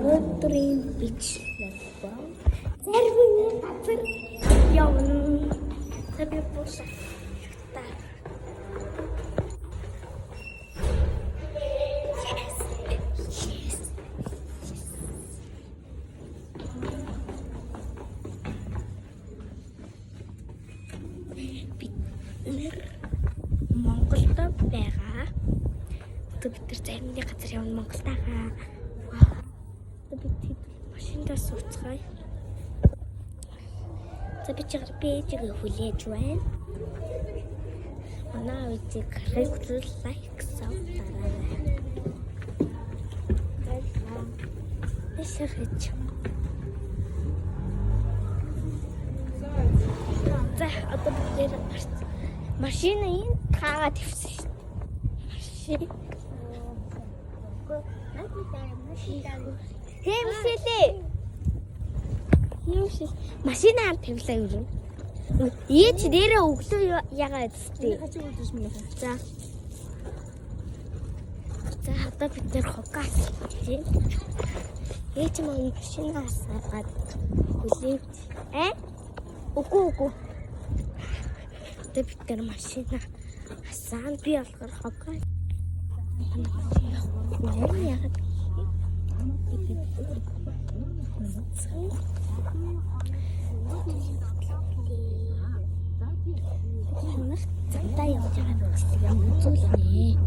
Өнөөдрийн бичлэг бол зарим газар явна. Тэби бусаа. Монголд байгаа. Бид нар заримны газар явна Монголтайгаа. Бид машиндаа сууцгаая. Би чигээр пэйжийг хүлээж байна. Манай видеог хайрлал, лайк, сав дараарай. Эсэрч. За одоо бид машина энэ таагаад тавьсан шүү дээ. Хэмшил. Машинаар тавилаа юу? Ээч нэрээ өглөө ягаад зү? За. За одоо бид нэр хогаас тийм. Ээч маань машинаас гаргаад хүлээв. Үгүй. Одоо бид нэр машина асаан би болохоор хогоо. Ягаад? Зантаа явж байгаа бичлэг үзүүлнэ.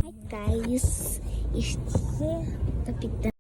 Hi guys, it's the